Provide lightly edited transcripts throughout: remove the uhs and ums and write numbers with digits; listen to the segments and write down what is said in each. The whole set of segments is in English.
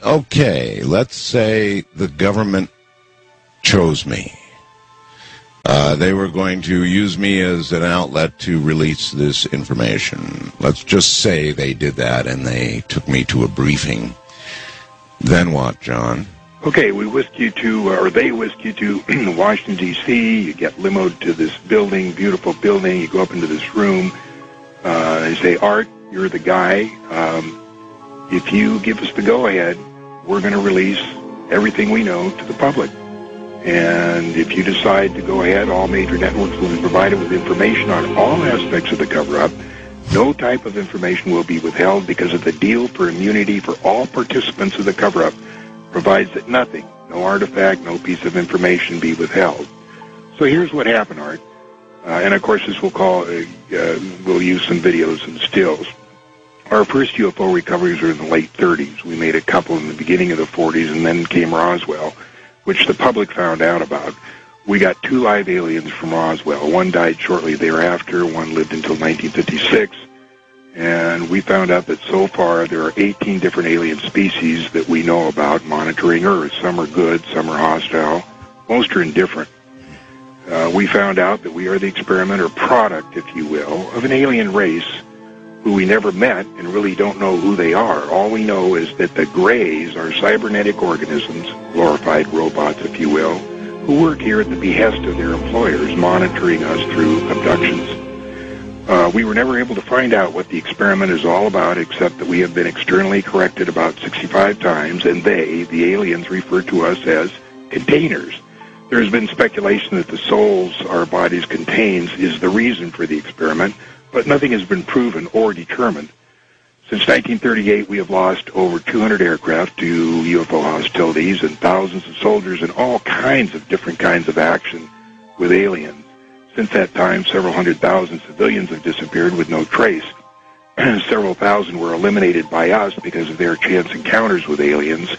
Okay, let's say the government chose me. They were going to use me as an outlet to release this information. Let's just say they did that and they took me to a briefing. Then what, John? Okay, we whisked you to, or they whisked you to Washington, D.C. You get limoed to this building, beautiful building. You go up into this room. They say, Art, you're the guy. If you give us the go-ahead, we're going to release everything we know to the public. And if you decide to go ahead, all major networks will be provided with information on all aspects of the cover-up. No type of information will be withheld because of the deal for immunity for all participants of the cover-up provides that nothing, no artifact, no piece of information be withheld. So here's what happened, Art. And of course, this we'll use some videos and stills. Our first UFO recoveries were in the late 30s. We made a couple in the beginning of the 40s, and then came Roswell, which the public found out about. We got 2 live aliens from Roswell. One died shortly thereafter. One lived until 1956. And we found out that so far there are 18 different alien species that we know about monitoring Earth. Some are good, some are hostile. Most are indifferent. We found out that we are the experiment or product, if you will, of an alien race who we never met and really don't know who they are. All we know is that the Greys are cybernetic organisms, glorified robots, if you will, who work here at the behest of their employers, monitoring us through abductions. We were never able to find out what the experiment is all about, except that we have been externally corrected about 65 times, and they, the aliens, refer to us as containers. There has been speculation that the souls our bodies contains is the reason for the experiment, but nothing has been proven or determined. Since 1938, we have lost over 200 aircraft to UFO hostilities and thousands of soldiers in all kinds of different kinds of action with aliens. Since that time, several 100,000 civilians have disappeared with no trace. Several thousand were eliminated by us because of their chance encounters with aliens,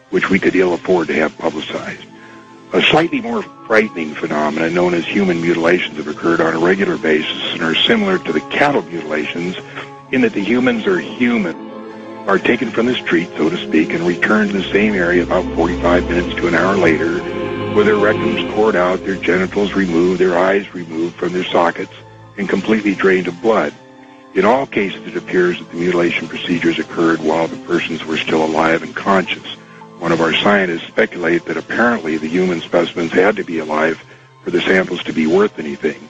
which we could ill afford to have publicized. A slightly more frightening phenomenon known as human mutilations have occurred on a regular basis and are similar to the cattle mutilations in that the humans are taken from the street, so to speak, and returned to the same area about 45 minutes to an hour later, with their rectums poured out, their genitals removed, their eyes removed from their sockets, and completely drained of blood. In all cases, it appears that the mutilation procedures occurred while the persons were still alive and conscious. One of our scientists speculated that apparently the human specimens had to be alive for the samples to be worth anything.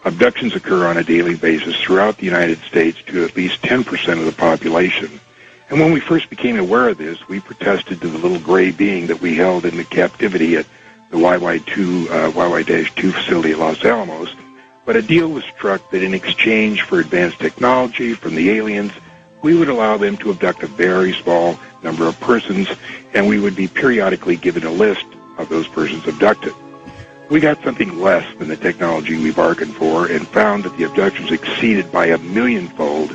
Abductions occur on a daily basis throughout the United States to at least 10% of the population. And when we first became aware of this, we protested to the little gray being that we held in the captivity at the YY-2 facility at Los Alamos. But a deal was struck that in exchange for advanced technology from the aliens, we would allow them to abduct a very small number of persons, and we would be periodically given a list of those persons abducted. We got something less than the technology we bargained for and found that the abductions exceeded by a millionfold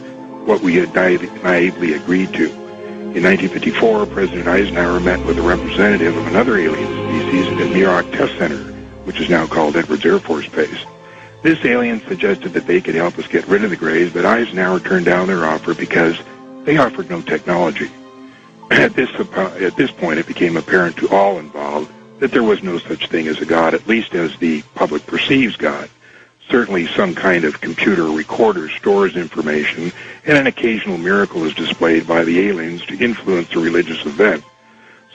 what we had naively agreed to. In 1954, President Eisenhower met with a representative of another alien species at Muroc Test Center, which is now called Edwards Air Force Base. This alien suggested that they could help us get rid of the Greys, but Eisenhower turned down their offer because they offered no technology. At this point, it became apparent to all involved that there was no such thing as a God, at least as the public perceives God. Certainly some kind of computer recorder stores information, and an occasional miracle is displayed by the aliens to influence a religious event.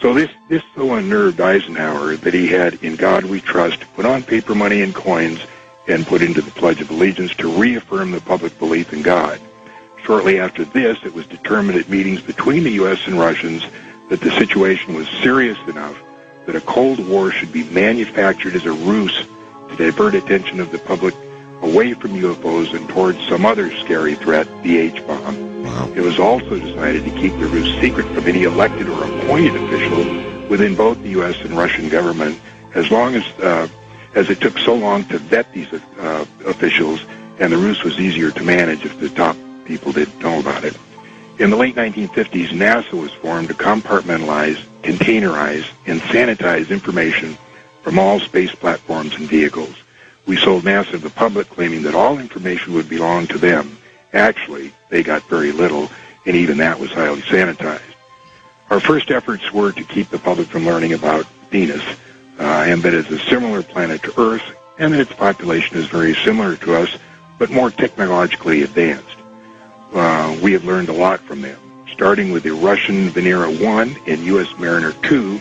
So this so unnerved Eisenhower that he had In God We Trust put on paper money and coins and put into the Pledge of Allegiance to reaffirm the public belief in God. Shortly after this, it was determined at meetings between the U.S. and Russians that the situation was serious enough that a Cold War should be manufactured as a ruse to divert attention of the public away from UFOs and towards some other scary threat, the H-bomb. Wow. It was also decided to keep the ruse secret from any elected or appointed official within both the U.S. and Russian government, as long as it took so long to vet these officials, and the ruse was easier to manage if the top people didn't know about it. In the late 1950s, NASA was formed to compartmentalize, containerize, and sanitize information from all space platforms and vehicles. We sold NASA to the public, claiming that all information would belong to them. Actually, they got very little, and even that was highly sanitized. Our first efforts were to keep the public from learning about Venus, and that it's a similar planet to Earth, and that its population is very similar to us, but more technologically advanced. We have learned a lot from them. Starting with the Russian Venera 1 and U.S. Mariner 2,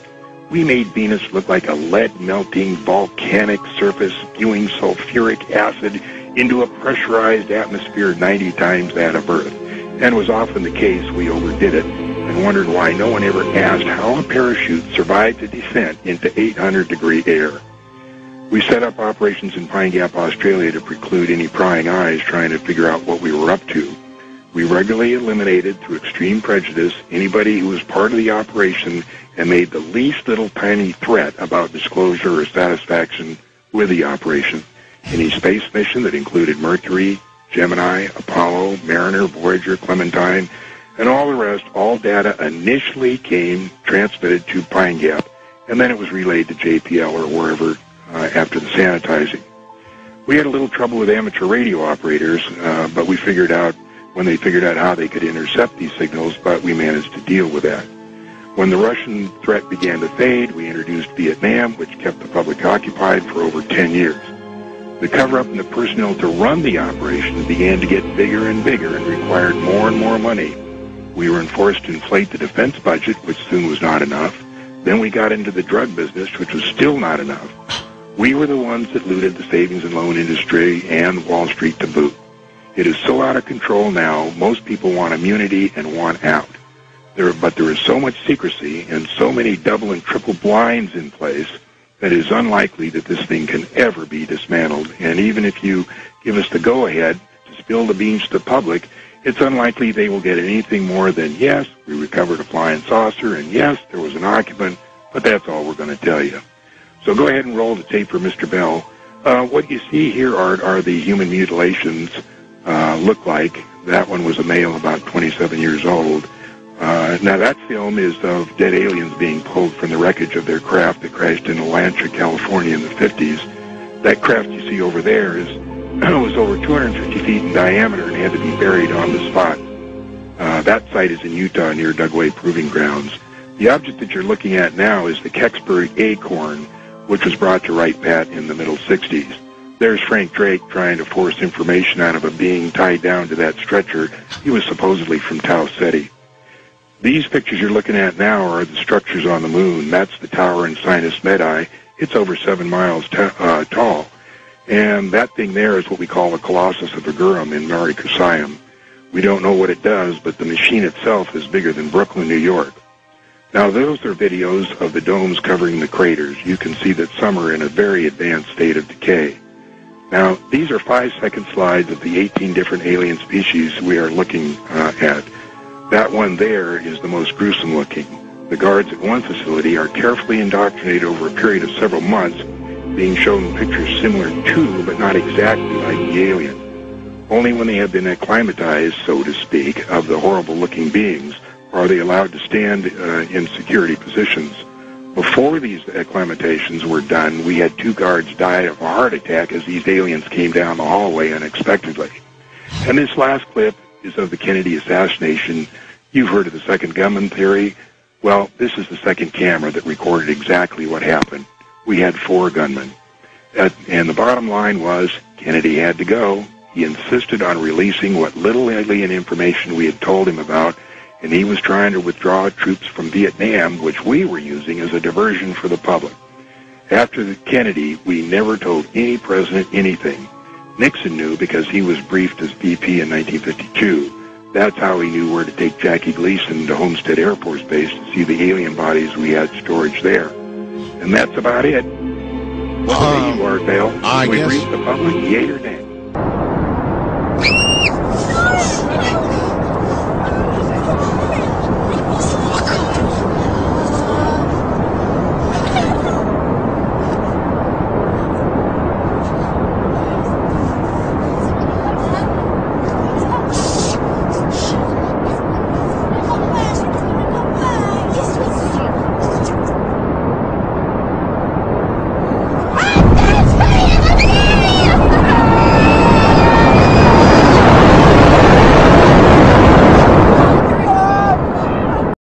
we made Venus look like a lead-melting volcanic surface spewing sulfuric acid into a pressurized atmosphere 90 times that of Earth. And was often the case we overdid it and wondered why no one ever asked how a parachute survived a descent into 800-degree air. We set up operations in Pine Gap, Australia to preclude any prying eyes trying to figure out what we were up to. We regularly eliminated, through extreme prejudice, anybody who was part of the operation and made the least little tiny threat about disclosure or satisfaction with the operation. Any space mission that included Mercury, Gemini, Apollo, Mariner, Voyager, Clementine, and all the rest, all data initially came transmitted to Pine Gap, and then it was relayed to JPL or wherever after the sanitizing. We had a little trouble with amateur radio operators, but we figured out when they figured out how they could intercept these signals, but we managed to deal with that. When the Russian threat began to fade, we introduced Vietnam, which kept the public occupied for over 10 years. The cover-up and the personnel to run the operation began to get bigger and bigger and required more and more money. We were enforced to inflate the defense budget, which soon was not enough. Then we got into the drug business, which was still not enough. We were the ones that looted the savings and loan industry and Wall Street to boot. It is so out of control now, most people want immunity and want out. But there is so much secrecy and so many double and triple blinds in place that it is unlikely that this thing can ever be dismantled. And even if you give us the go-ahead to spill the beans to the public, it's unlikely they will get anything more than, yes, we recovered a flying saucer, and yes, there was an occupant, but that's all we're going to tell you. So go ahead and roll the tape for Mr. Bell. What you see here are the human mutilations look like. That one was a male about 27 years old. Now that film is of dead aliens being pulled from the wreckage of their craft that crashed in Atlanta, California in the 50s. That craft you see over there was over 250 feet in diameter and had to be buried on the spot. That site is in Utah near Dugway Proving Grounds. The object that you're looking at now is the Kecksburg Acorn, which was brought to Wright Pat in the middle 60s. There's Frank Drake trying to force information out of a being tied down to that stretcher. He was supposedly from Tau Ceti. These pictures you're looking at now are the structures on the moon. That's the tower in Sinus Medai. It's over 7 miles tall. And that thing there is what we call the Colossus of Agurum in Mare Crisium. We don't know what it does, but the machine itself is bigger than Brooklyn, New York. Now, those are videos of the domes covering the craters. You can see that some are in a very advanced state of decay. Now, these are 5-second slides of the 18 different alien species we are looking at. That one there is the most gruesome looking. The guards at one facility are carefully indoctrinated over a period of several months, being shown pictures similar to, but not exactly like the alien. Only when they have been acclimatized, so to speak, of the horrible-looking beings are they allowed to stand in security positions. Before these acclimatations were done, we had 2 guards die of a heart attack as these aliens came down the hallway unexpectedly. And this last clip is of the Kennedy assassination. You've heard of the second gunman theory. Well, this is the second camera that recorded exactly what happened. We had 4 gunmen. And the bottom line was Kennedy had to go. He insisted on releasing what little alien information we had told him about, and he was trying to withdraw troops from Vietnam, which we were using as a diversion for the public. After Kennedy, we never told any president anything. Nixon knew because he was briefed as VP in 1952. That's how he knew where to take Jackie Gleason to Homestead Air Force Base to see the alien bodies we had storage there. And that's about it. What say you, Art Bell? I we guess brief the public, yay or nay?